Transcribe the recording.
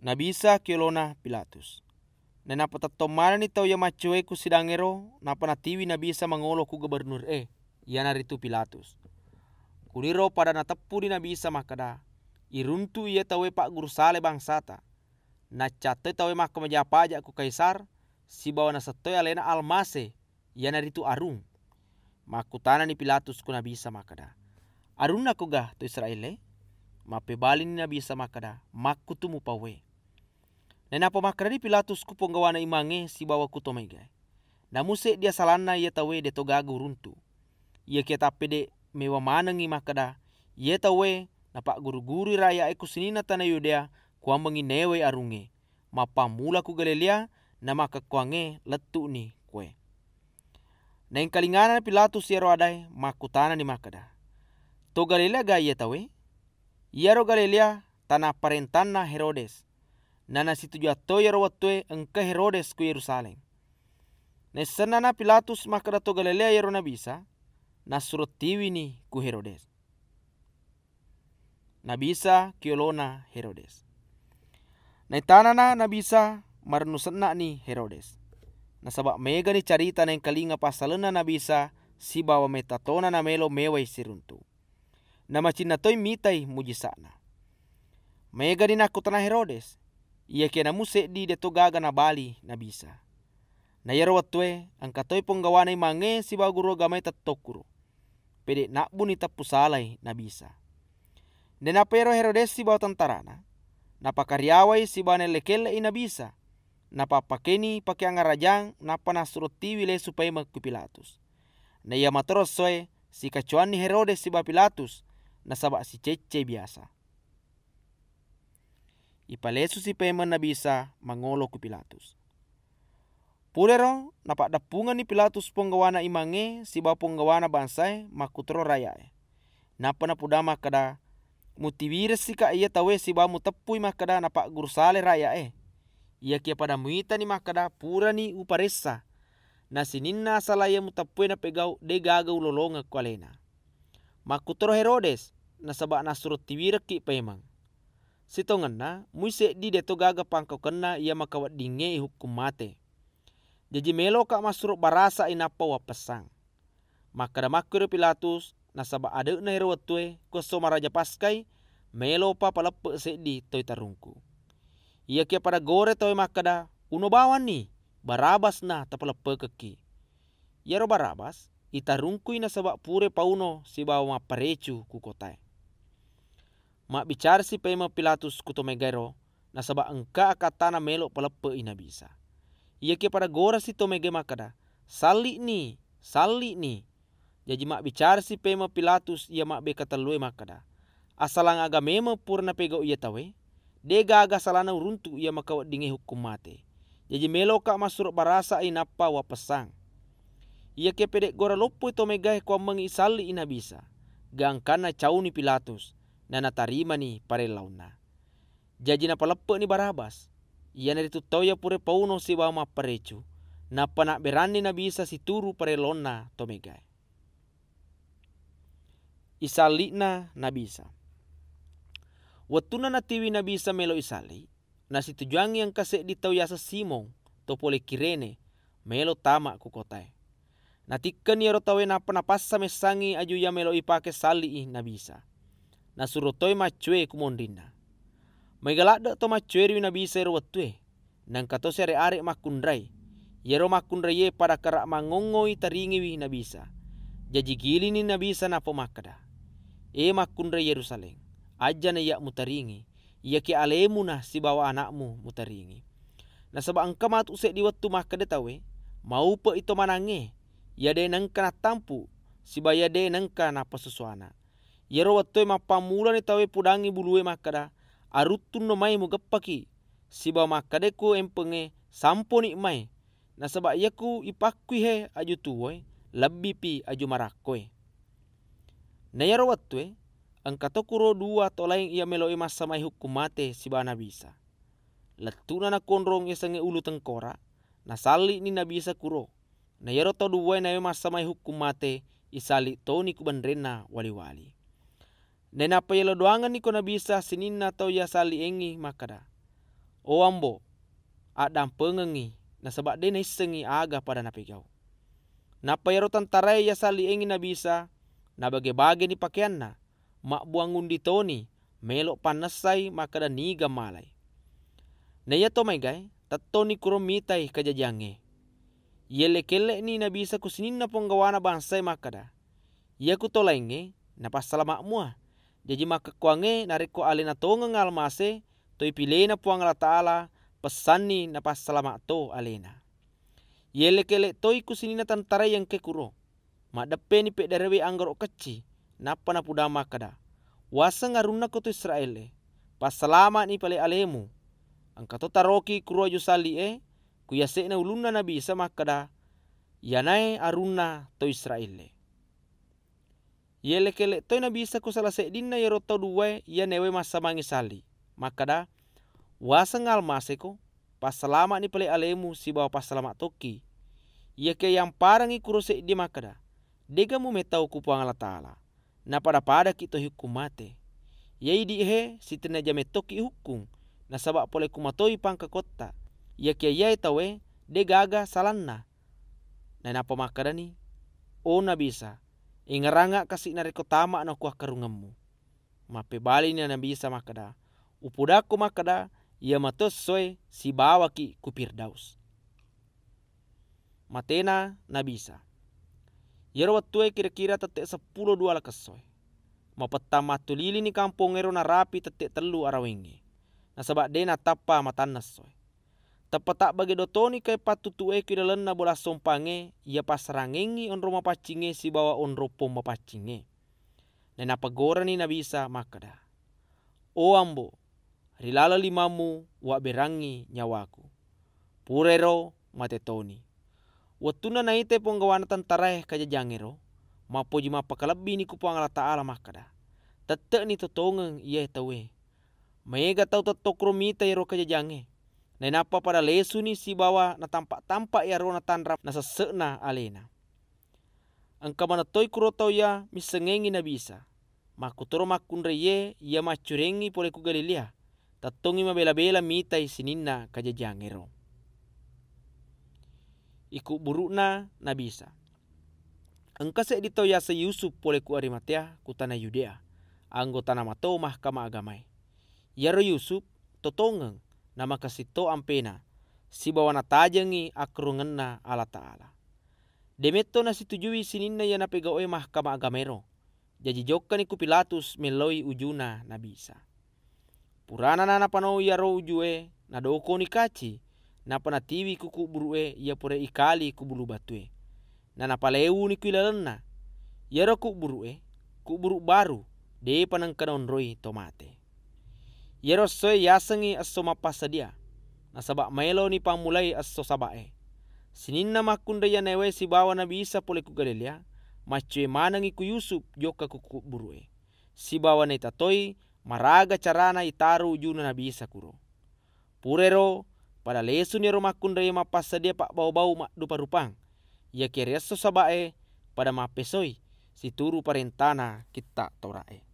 Nabisa kiolona Pilatus. Na napatatomana ni tau ya machoe ku sidangero na panatiwi nabisa mangolo ku gubernur ia naritu Pilatus. Kuliro pada natappu di nabisa makada iruntu ia tawe pak guru sale bangsata. Na cate tawe maka majapajak ku kaisar si bawa nasatoy alena almase ia naritu arung. Makutana ni Pilatus ku nabisa makada. Arun na kugah tu Israele mapebali ni nabisa makada makutumu pawe. Nena pemakra di Pilatus ku penggawana imange si bawa ku tomega. Namuse dia salana ia tawe de togagu runtu. Ia kita pede mewa manengi makada. Ia tawe napak guru-guru raya eku sinina tanah Yudea kuambengi newe arunge. Mapamula ku Galilea na maka kuange letu ni kue. Neng kalingana Pilatus ia roadai makutana ni makada. To Galilea ga ia tawe. Ia ro Galilea tanah parentana Herodes. Nana situ jatoy rawatwe engke Herodes ku Yerusalem. Nesenana Pilatus makada to Galilea yero nabisa nasurut tiwi ni ku Herodes. Nabisa kiolona Herodes. Naitanana nabisa marnusena ni Herodes. Nasabak mega ni carita neng kalinga pasalena nabisa si bawa metatona na melo mewai siruntu. Nama cinatoy mitai mujisana. Mega ni nakutana Herodes. Ia kena muse di deto gaga na bali na bisa. Na yaro watwe angkatoy penggawana mange si baguro gamay tatokuro. Pede nakbu ni tapusalay na bisa. Dena pero Herodes si bawa tentarana. Napakaryaway si bawa nelekele ina bisa. Napapakeni pakai angarajang napa nasruti wile supaya magku Pilatus. Na iya matoros soe si kacuan ni Herodes si bawa Pilatus nasabak si cece biasa. Ipalesu si pemen na bisa mangolo ku Pilatus. Pulero napak dapungan ni Pilatus penggawana imange si bawa penggawana bansai makutro rayae. Napa napudama kada mutiwires si ka ia tawe si bawa mutepui makada napak gursale rayae. Ia kia pada muita ni makada pura ni uparesa. Na sininna salaya mutepui na pegau de gaga ulolonga kualena. Makutro Herodes nasabak nasurut tiwirek ki pemang. Sitonganna muise di deto gaga pangkau kena ia makawat dinge hukum mate. Jadi melo kak masuk barasa inapa wapesang. Maka damakure Pilatus nasaba ade na herotwe koso maraja paskai melo pa palepe sedi toy tarungku. Ia kia pada gore toy makada uno bawan ni Barabas na tapalepe keki. Ia ro Barabas itarungku ina sabak pure pauno si bawa maparecu ku kotai. Mak bicara si pema Pilatus kuto megero nasaba engka katana melo pelepe ina bisa. Ia ke pada gora si to mege makada sali ni. Jadi mak bicara si pema Pilatus ia mak be katalue makada. Asalang aga mema purna pego ia tawe. Dega aga salana uruntu ia makawat dinge hukum mate. Jadi melo kak masuk barasa inapa wapesang. Ia ke pedek gora lopo to megahe kwa mengi sali ina bisa. Gangkana cauni Pilatus. Nana tarima ni pare launa. Jadi na palepe ni Barabas. Ia nari tutau ya pure pauno si bawa maparecu. Napa nak berani na bisa si turu pare launa tomegai. Isalina na bisa. Watuna na tiwi na bisa melo isali. Na si tujuangi yang kasek di tau yasa Simon. Topole Kirene. Melo tamak ku kotai. Natikan ya rotawe napa napasa mesangi aju ya melo ipake sali na bisa. Nasurutoy macue kumondina. Megalada to macue ri na bisa ro watue. Nang kato sere are makundrai. Yero makundrai ye pada karak mangongoi taringi wi na bisa. Jadi gili ni na bisa na pomakada. Makundrai Yerusalem. Aja na yak mutaringi. Ia ki alemu na si bawa anakmu mutaringi. Na sabak angka mat usek di waktu makada tawe. Mau pe ito manange. Ya de nangka na tampu. Si baya de nangka na pesusuana. Yero watoi mapamula ni tawe pudangi bulue makada. Arutun no mai mugapaki. Siba makade ku empenge sampo ni mai. Nasaba yaku ipakui he aju tuwe. Lebih pi aju marakoi. Na yero watoi. Angkato kuro dua to lain ia meloi masa mai hukum mate siba na bisa. Letuna na kondrong esange ulu tengkora. Nasali ni na bisa kuro. Na yero to duwe na masa mai hukum mate. Isali to ni kubandrena wali-wali. Nena pa yelo doangan ni ko na bisa sinina tau ya sali engi makada. O ambo, adang pengengi na sabak de na isengi aga pada napegau. Napa yaro tantarai ya sali engi na bisa, na bage-bage ni pakaianna, mak buang undi toni, melok panasai maka dan niga malai. Na ya to mai gai, tatoni kuro mitai kajajange. Yele-kele ni na bisa kusinin na penggawana bansai makada. Ya kutolainge, na pasalamak mua. Jadi maka kuange nareko alena tonga ngalmase, to ipilena puang Allah Ta'ala, pesani na pasalamak to alena. Yele-kele to ikusinina tantarai yang kekuro. Mak depe ni pek darewe anggaro keci, napa na pudama kada. Wasa ngaruna koto Israel pasalamat ni pale alemu. Angkato taroki kuro jusali kuyase na uluna na bisa makada. Yanai aruna to Israel. Yele-kele to na bisa kusalase dinna yero to duwe ya newe masa mangisali. Makada wasa ngalmase ko pasalamat ni pale alemu si bawa pasalamat toki. Ia ke yang parangi kurose di makada. Dega mu metau kupuang Allah Ta'ala. Na pada kita hukum mate. Yai di si tena jame toki hukum. Na sabak pole kumatoi pangka kota. Ia ke yai tawe dega aga salanna. Na napa makada ni? O na bisa. Ingaranga kasih nareko tama na kuah karungamu. Mape bali ni na bisa makada. Upudako makada. Ia matos soe si bawa ki kupirdaus. Matena na bisa. Yero watue kira-kira tetek 10-2 lakesoy. Mapetama tulili ni kampung ero na rapi tetek 3 arawenge. Na sabak de na tapa matanas soy. Tepetak bagi dotoni kay patutue kidalen na bola sompange. Ia pasarangengi onro mapacinge si bawa onro pom mapacinge. Na napagora ni na bisa makada. O ambo, rilala limamu wa berangi nyawaku. Purero matetoni. Watuna na ite penggawana tantarai kajajangero. Mapoji mapakalabi ni kupuang Allah Ta'ala makada. Tetek ni totongeng iya tawe. Mega tau tetokro mita yaro kajajange. Na napa pada lesu ni si bawa na tampak-tampak yaro na tanrap na sesekna alena. Angka mana toi kuro tau ya misengengi na bisa. Makutoro makundre ye ya macurengi pole ku Galilea. Tatongi mabela-bela mitai sininna kajajangero. Iku burukna na bisa. Engka se ditau yasa Yusuf pole ku Arimatea ku tanah Yudea. Anggota nama to mahkamah agamai. Yaro Yusuf totongeng nama kasito ampena. Si bawa na tajangi akrungenna Allah Ta'ala. Demeto na situjui sininna ya napegawe mahkamah agamero. Jadi jokkan iku Pilatus meloi ujuna na bisa. Purana na napanau yaro ujue na doko ni kaci. Napa na tiwi kuku burue ia pore ikali ku bulu batue. Na napaleu ni kuilalena. Yaro ku burue ku buru baru de panangkanon roi tomate. Yero soe yasengi aso mapasadia. Na sabak melo ni pamulai aso sabae. Sininna makunda ya newe si bawa na bisa pole ku Galilea. Macue manangi ku Yusuf joka kuku burue. Si bawa na itatoi maraga carana itaru ujuna na bisa kuro. Purero pada lesu ni romakunda ya mapasadia pak bau-bau mak dupa-rupang. Ya kereso sabae pada mapesoi si turu parentana kita torae.